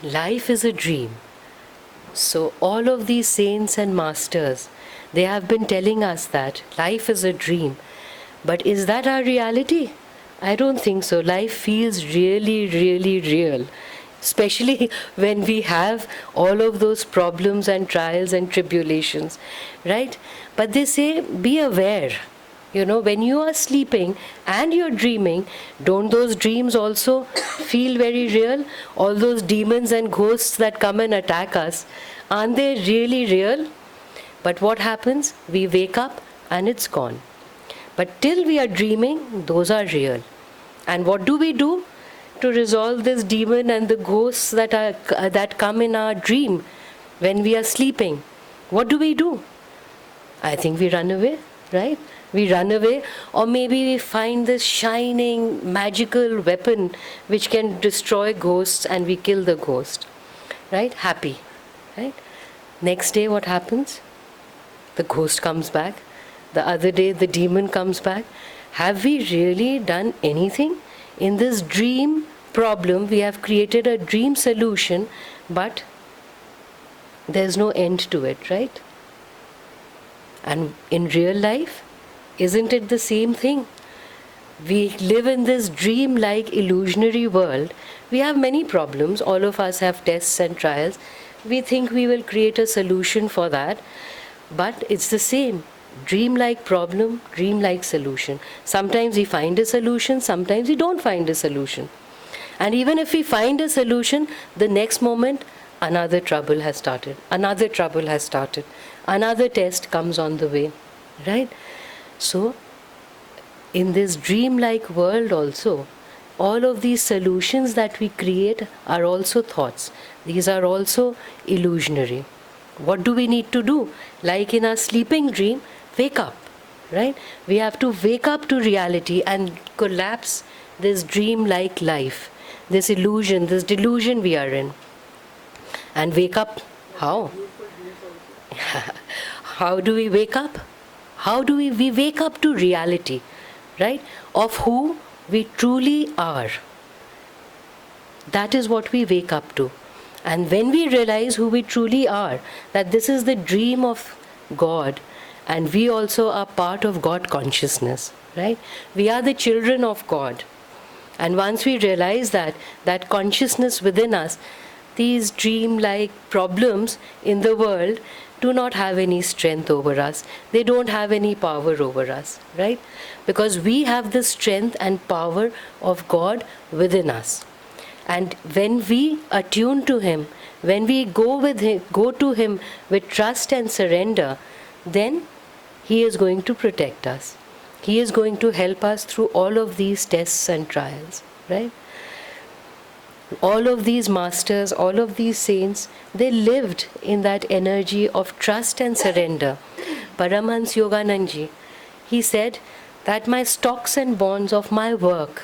life is a dream. So all of these saints and masters, they have been telling us that life is a dream. But is that our reality? I don't think so. Life feels really, really real. Especially when we have all of those problems and trials and tribulations, right? But they say, be aware. When you are sleeping and you're dreaming, don't those dreams also feel very real? All those demons and ghosts that come and attack us, aren't they really real? But what happens? We wake up and it's gone. But till we are dreaming, those are real. And what do we do to resolve this demon and the ghosts that come in our dream when we are sleeping? What do? I think we run away, right? We run away, or maybe we find this shining magical weapon which can destroy ghosts and we kill the ghost, right? Happy, right? Next day what happens? The ghost comes back. The other day the demon comes back. Have we really done anything? In this dream problem, we have created a dream solution, but there's no end to it, right? And in real life, isn't it the same thing? We live in this dream-like illusionary world. We have many problems. All of us have tests and trials. We think we will create a solution for that. But it's the same. Dream-like problem, dream-like solution. Sometimes we find a solution, sometimes we don't find a solution. And even if we find a solution, the next moment, another trouble has started. Another trouble has started. Another test comes on the way. Right? So, in this dream-like world also, all of these solutions that we create are also thoughts. These are also illusionary. What do we need to do? Like in our sleeping dream, wake up, right? We have to wake up to reality and collapse this dream-like life, this illusion, this delusion we are in. And wake up, how? How do we wake up? How do we wake up to reality, right? Of who we truly are. That is what we wake up to. And when we realize who we truly are, that this is the dream of God, and we also are part of God consciousness, right? We are the children of God. And once we realize that consciousness within us, these dream-like problems in the world do not have any strength over us. They don't have any power over us, right? Because we have the strength and power of God within us. And when we attune to Him, when we go to Him with trust and surrender, then He is going to protect us. He is going to help us through all of these tests and trials, right? All of these masters, all of these saints, they lived in that energy of trust and surrender. Paramhansa Yogananda, he said that my stocks and bonds of my work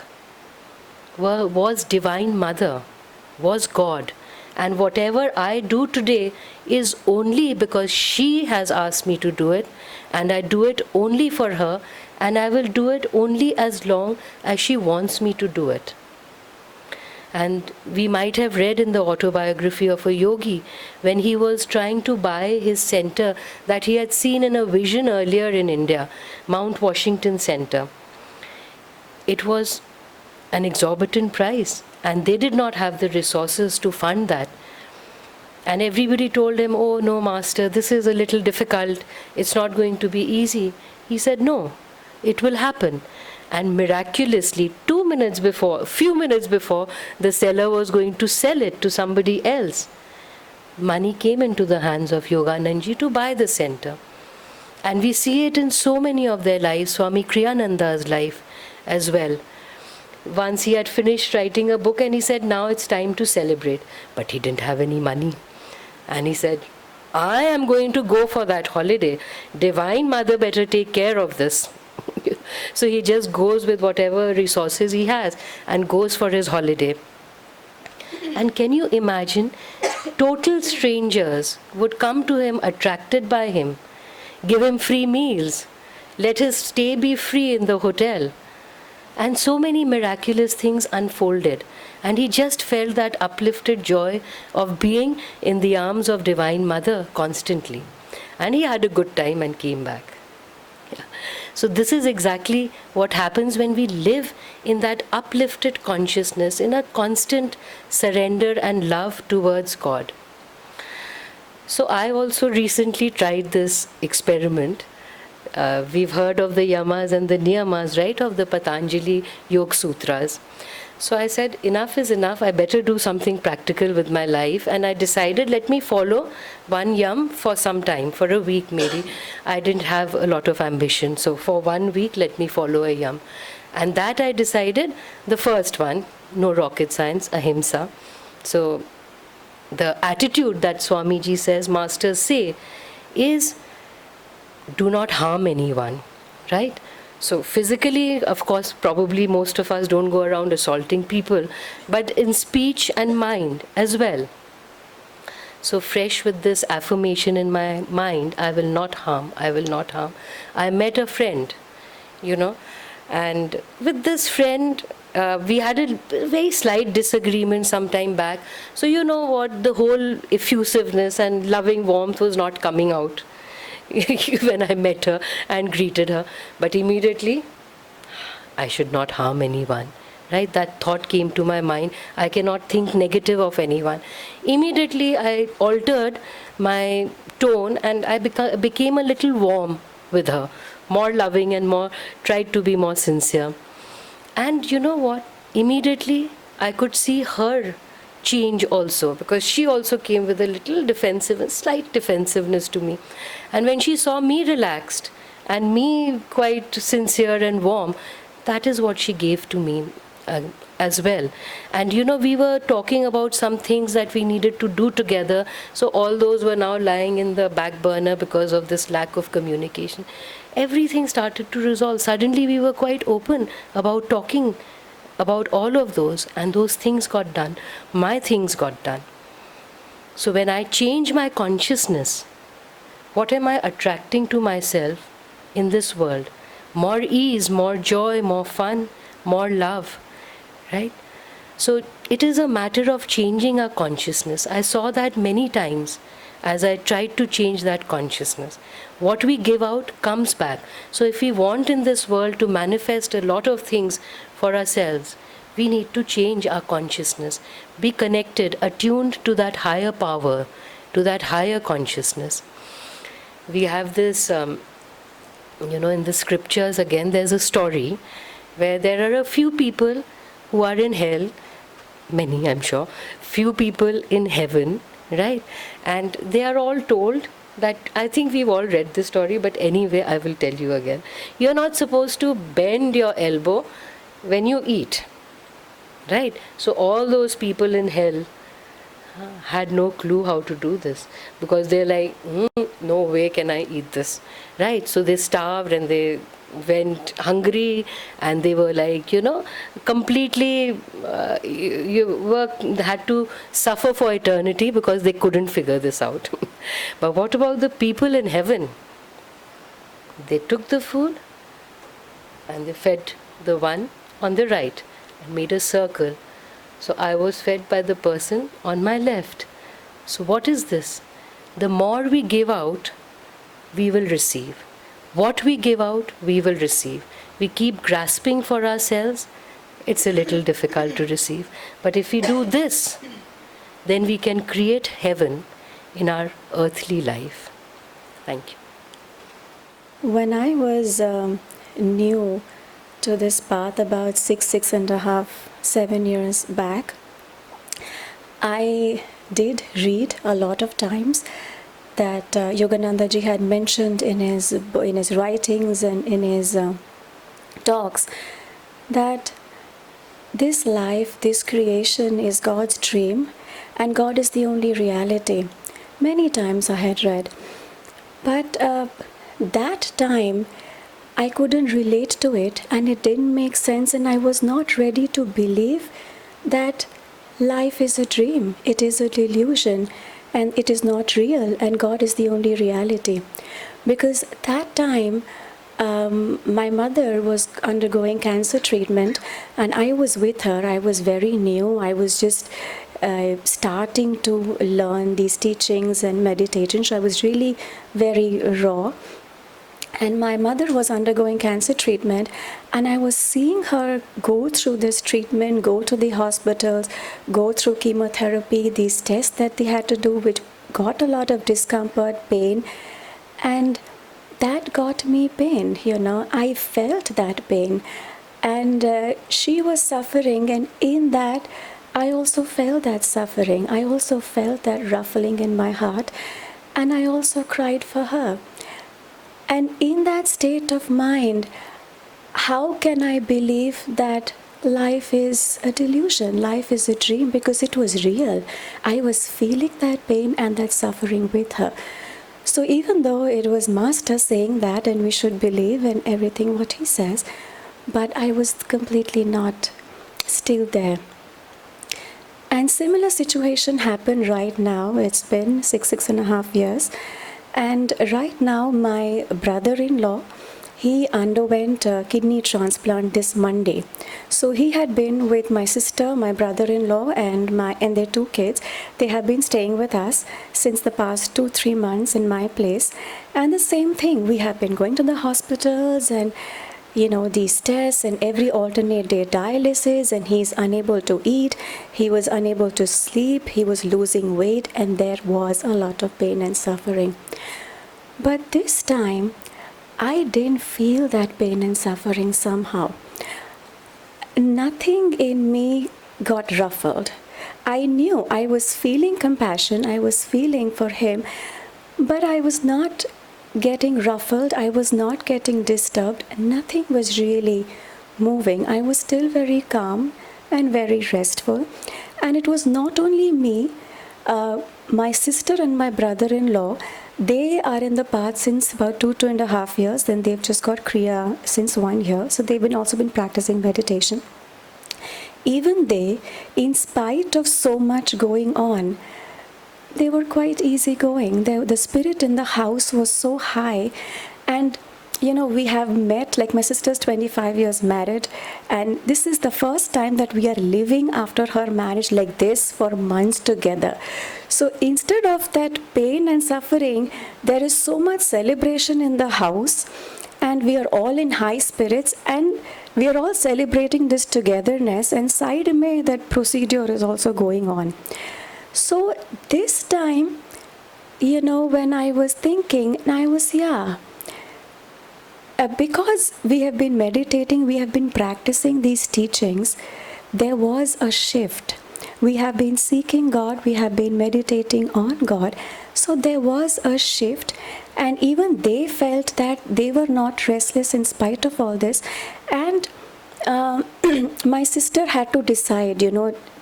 was Divine Mother, was God. And whatever I do today is only because she has asked me to do it, and I do it only for her, and I will do it only as long as she wants me to do it. And we might have read in the autobiography of a yogi, when he was trying to buy his center that he had seen in a vision earlier in India, Mount Washington Center. It was an exorbitant price, and they did not have the resources to fund that. And everybody told him, "Oh no, master, this is a little difficult, it's not going to be easy." He said, "No, it will happen." And miraculously, few minutes before the seller was going to sell it to somebody else, money came into the hands of Yogananda to buy the center. And we see it in so many of their lives, Swami Kriyananda's life as well. Once he had finished writing a book and he said, now it's time to celebrate. But he didn't have any money. And he said, I am going to go for that holiday. Divine Mother better take care of this. So he just goes with whatever resources he has and goes for his holiday. And can you imagine, total strangers would come to him attracted by him, give him free meals, let his stay be free in the hotel. And so many miraculous things unfolded. And he just felt that uplifted joy of being in the arms of Divine Mother constantly. And he had a good time and came back. Yeah. So this is exactly what happens when we live in that uplifted consciousness, in a constant surrender and love towards God. So I also recently tried this experiment. We've heard of the yamas and the niyamas, right, of the Patanjali Yoga Sutras. So I said, enough is enough, I better do something practical with my life. And I decided, let me follow one yam for some time, for a week maybe. I didn't have a lot of ambition, so for 1 week, let me follow a yam. And that I decided, the first one, no rocket science, ahimsa. So the attitude that Swamiji says, masters say, is do not harm anyone, right? So physically, of course, probably most of us don't go around assaulting people, but in speech and mind as well. So fresh with this affirmation in my mind, I will not harm, I will not harm. I met a friend, and with this friend, we had a very slight disagreement some time back. So you know what, the whole effusiveness and loving warmth was not coming out when I met her and greeted her. But immediately, I should not harm anyone, right? That thought came to my mind. I cannot think negative of anyone. Immediately, I altered my tone and I became a little warm with her, more loving and tried to be more sincere. And you know what? Immediately, I could see her change also, because she also came with a little slight defensiveness to me. And when she saw me relaxed and me quite sincere and warm, that is what she gave to me as well. And we were talking about some things that we needed to do together. So all those were now lying in the back burner because of this lack of communication. Everything started to resolve. Suddenly we were quite open about talking about all of those, and those things got done. My things got done. So when I change my consciousness, what am I attracting to myself in this world? More ease, more joy, more fun, more love, right? So it is a matter of changing our consciousness. I saw that many times as I tried to change that consciousness. What we give out comes back. So if we want in this world to manifest a lot of things for ourselves, we need to change our consciousness, be connected, attuned to that higher power, to that higher consciousness. We have this, in the scriptures again, there's a story where there are a few people who are in hell, many I'm sure, few people in heaven, right? And they are all told that, I think we've all read this story, but anyway, I will tell you again. You're not supposed to bend your elbow when you eat, right? So all those people in hell had no clue how to do this, because they're like, no way can I eat this, right? So they starved and they went hungry, and they were like, completely had to suffer for eternity because they couldn't figure this out. But what about the people in heaven? They took the food and they fed the one on the right and made a circle. So I was fed by the person on my left. So what is this? The more we give out, we will receive. What we give out, we will receive. We keep grasping for ourselves, it's a little difficult to receive. But if we do this, then we can create heaven in our earthly life. Thank you. When I was new to this path about 6.5, 7 years back, I did read a lot of times that Yogananda ji had mentioned in his writings and in his talks, that this life, this creation is God's dream and God is the only reality. Many times I had read. But that time I couldn't relate to it, and it didn't make sense, and I was not ready to believe that life is a dream, it is a delusion, and it is not real, and God is the only reality. Because that time my mother was undergoing cancer treatment, and I was with her. I was very new. I was just starting to learn these teachings and meditation, so I was really very raw. And my mother was undergoing cancer treatment, and I was seeing her go through this treatment, go to the hospitals, go through chemotherapy, these tests that they had to do, which got a lot of discomfort, pain, and that got me pain, I felt that pain. And she was suffering, and in that, I also felt that suffering. I also felt that ruffling in my heart, and I also cried for her. And in that state of mind, how can I believe that life is a delusion, life is a dream? Because it was real. I was feeling that pain and that suffering with her. So even though it was Master saying that, and we should believe in everything what he says, but I was completely not still there. And similar situation happened right now. It's been 6.5 years. And right now, my brother-in-law, he underwent a kidney transplant this Monday. So he had been with my sister, my brother-in-law, and their 2 kids. They have been staying with us since the past 2-3 months in my place. And the same thing, we have been going to the hospitals and these tests, and every alternate day dialysis, and he's unable to eat, he was unable to sleep, he was losing weight, and there was a lot of pain and suffering. But this time, I didn't feel that pain and suffering somehow. Nothing in me got ruffled. I knew I was feeling compassion, I was feeling for him, but I was not getting ruffled, I was not getting disturbed, nothing was really moving. I was still very calm and very restful. And it was not only me, my sister and my brother-in-law, they are in the path since about 2.5 years, then they've just got Kriya since 1 year, so they've also been practicing meditation. Even they, in spite of so much going on, they were quite easygoing. The spirit in the house was so high. And, we have met, like my sister's 25 years married, and this is the first time that we are living after her marriage like this for months together. So instead of that pain and suffering, there is so much celebration in the house, and we are all in high spirits, and we are all celebrating this togetherness, and side mein that procedure is also going on. So this time, when I was thinking, because we have been meditating, we have been practicing these teachings, there was a shift. We have been seeking God, we have been meditating on God. So there was a shift, and even they felt that they were not restless in spite of all this. And my sister had to decide,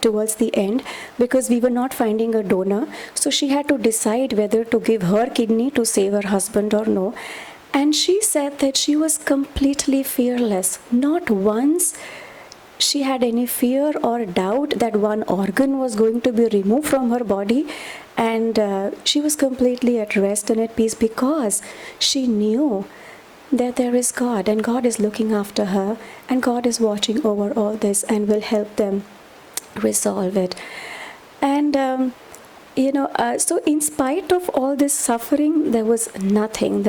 towards the end, because we were not finding a donor. So she had to decide whether to give her kidney to save her husband or no. And she said that she was completely fearless. Not once she had any fear or doubt that one organ was going to be removed from her body. And she was completely at rest and at peace, because she knew that there is God, and God is looking after her, and God is watching over all this and will help them resolve it. And so in spite of all this suffering, there was nothing.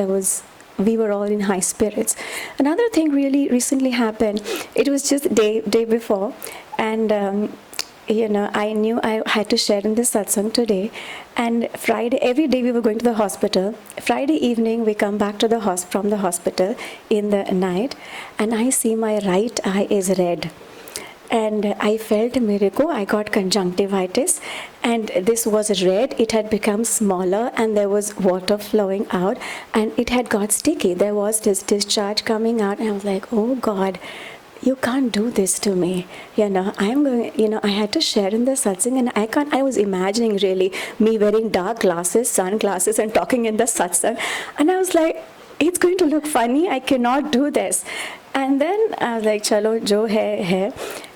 We were all in high spirits. Another thing really recently happened. It was just day before, and I knew I had to share in the satsang today. And Friday, every day we were going to the hospital. Friday evening, we come back to from the hospital in the night, and I see my right eye is red. And I felt a miracle. I got conjunctivitis, and this was red. It had become smaller, and there was water flowing out, and it had got sticky. There was this discharge coming out, and I was like, oh God, you can't do this to me. I'm going, I had to share in the satsang, and I was imagining really me wearing dark glasses, sunglasses, and talking in the satsang. And I was like, it's going to look funny. I cannot do this. And then I was like, chalo, jo hai.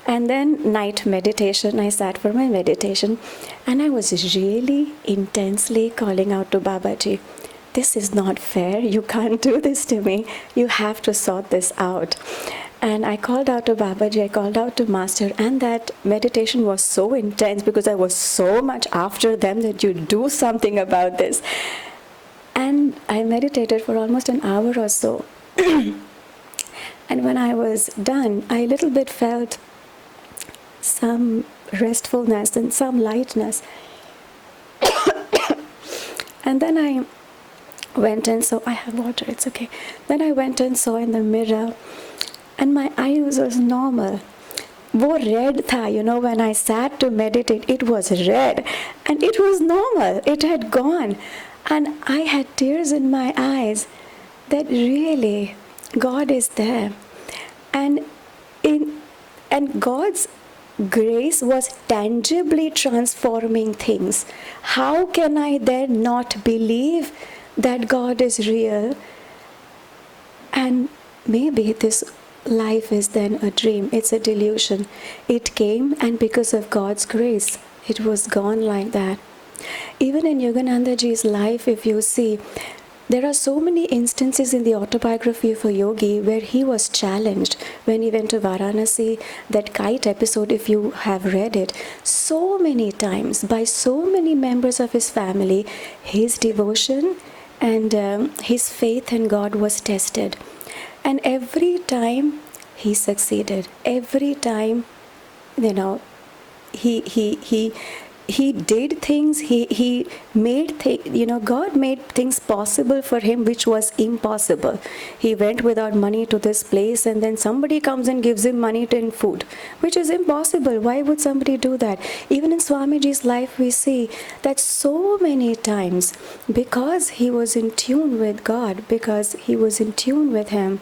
And then night meditation, I sat for my meditation, and I was really intensely calling out to Babaji, this is not fair. You can't do this to me. You have to sort this out. And I called out to Babaji, I called out to Master, and that meditation was so intense because I was so much after them that you do something about this. And I meditated for almost an hour or so. And when I was done, I a little bit felt some restfulness and some lightness. And then I went and saw, I have water, it's okay. Then I went and saw in the mirror, and my eyes was normal. वो red था, when I sat to meditate, it was red. And it was normal, it had gone. And I had tears in my eyes that really God is there. And God's grace was tangibly transforming things. How can I then not believe that God is real? And maybe this life is then a dream, it's a delusion. It came, and because of God's grace, it was gone like that. Even in Yogananda ji's life, if you see, there are so many instances in the Autobiography of a Yogi where he was challenged when he went to Varanasi. That kite episode, if you have read it, so many times by so many members of his family, his devotion and his faith in God was tested. And every time he succeeded. Every time, he did things. He made God made things possible for him which was impossible. He went without money to this place, and then somebody comes and gives him money and food, which is impossible. Why would somebody do that? Even in Swamiji's life, we see that so many times, because he was in tune with God, because he was in tune with Him,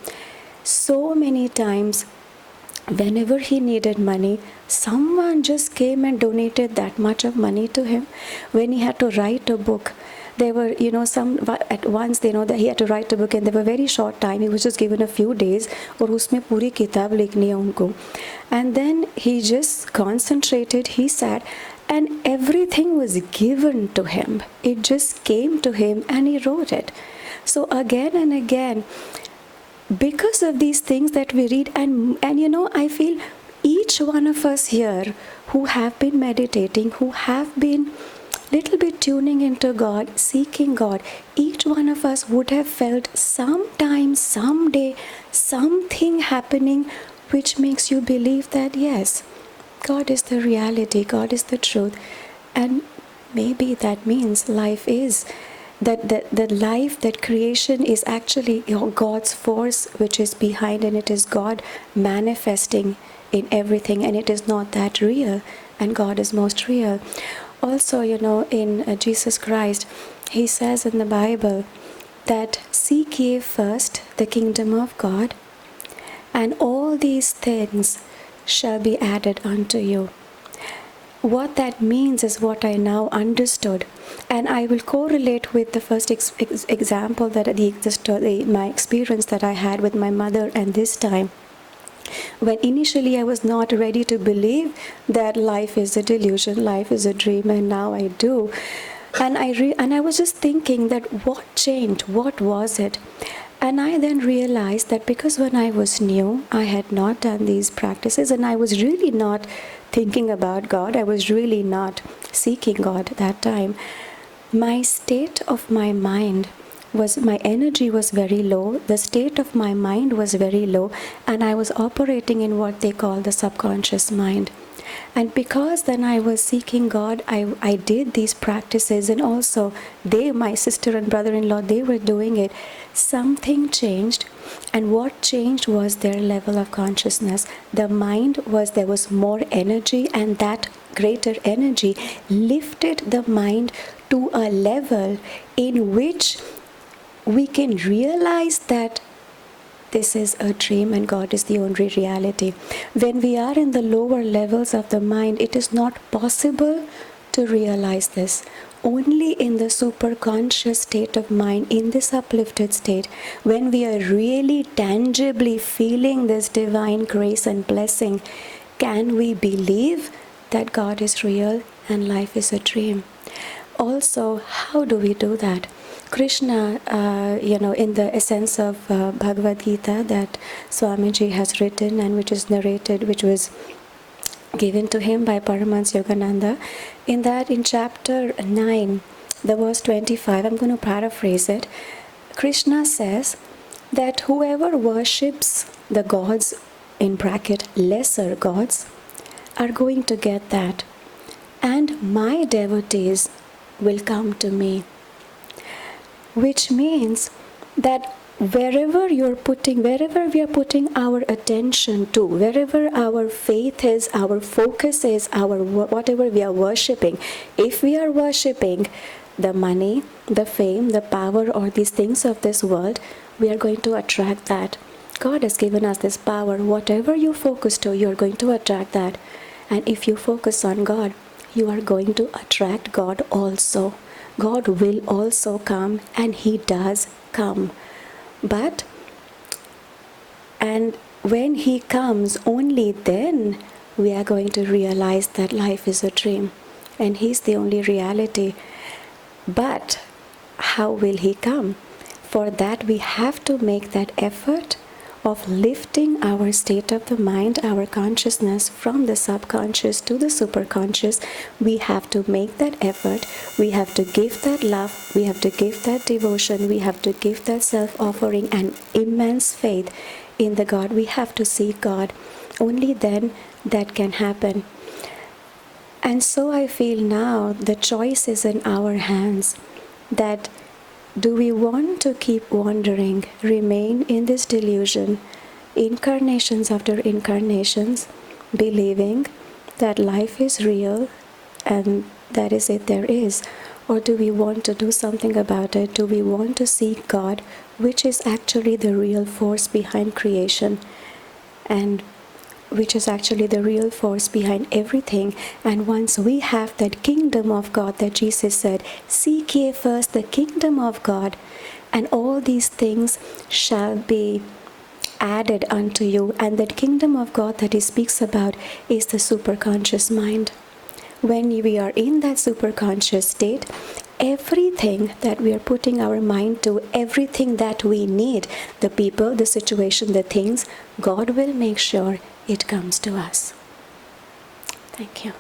so many times, whenever he needed money, someone just came and donated that much of money to him. When he had to write a book, there were, at once, that he had to write a book, and there were very short time. He was just given a few days, और उसमें पूरी किताब लिखनी है उनको. And then he just concentrated, he sat, and everything was given to him. It just came to him, and he wrote it. So again and again, because of these things that we read, and I feel each one of us here who have been meditating, who have been little bit tuning into God, seeking God, each one of us would have felt sometime, someday, something happening which makes you believe that yes, God is the reality, God is the truth. And maybe that means life is that life, that creation is actually God's force which is behind, and it is God manifesting in everything, and it is not that real, and God is most real. Also, in Jesus Christ, He says in the Bible that seek ye first the kingdom of God, and all these things shall be added unto you. What that means is what I now understood, and I will correlate with the first example that my experience that I had with my mother, and this time when initially I was not ready to believe that life is a delusion, life is a dream, and now I do. And I was just thinking that what changed, what was it? And I then realized that because when I was new, I had not done these practices, and I was really not thinking about God, I was really not seeking God at that time. My state of my mind was, my energy was very low, the state of my mind was very low, and I was operating in what they call the subconscious mind. And because then I was seeking God, I did these practices, and also my sister and brother-in-law, they were doing it. Something changed, and what changed was their level of consciousness. The mind was, there was more energy, and that greater energy lifted the mind to a level in which we can realize that this is a dream and God is the only reality. When we are in the lower levels of the mind, it is not possible to realize this. Only in the superconscious state of mind, in this uplifted state, when we are really tangibly feeling this divine grace and blessing, can we believe that God is real and life is a dream. Also, how do we do that? Krishna, in the essence of Bhagavad Gita that Swamiji has written and which is narrated, which was given to him by Paramhansa Yogananda, in chapter 9, the verse 25, I'm going to paraphrase it. Krishna says that whoever worships the gods, in bracket, lesser gods, are going to get that. And my devotees will come to me. Which means that wherever we are putting our attention to, wherever our faith is, our focus is, whatever we are worshipping, if we are worshipping the money, the fame, the power, or these things of this world, we are going to attract that. God has given us this power. Whatever you focus to, you are going to attract that. And if you focus on God, you are going to attract God also. God will also come, and He does come. And when He comes, only then we are going to realize that life is a dream and He's the only reality. But how will He come? For that we have to make that effort of lifting our state of the mind, our consciousness from the subconscious to the superconscious. We have to make that effort. We have to give that love. We have to give that devotion. We have to give that self-offering and immense faith in the God. We have to seek God. Only then that can happen. And so I feel now the choice is in our hands, that do we want to keep wandering, remain in this delusion, incarnations after incarnations, believing that life is real and that is it there is? Or do we want to do something about it? Do we want to seek God, which is actually the real force behind creation, and which is actually the real force behind everything? And once we have that kingdom of God that Jesus said, seek ye first the kingdom of God, and all these things shall be added unto you. And that kingdom of God that He speaks about is the superconscious mind. When we are in that superconscious state, everything that we are putting our mind to, everything that we need, the people, the situation, the things, God will make sure it comes to us. Thank you.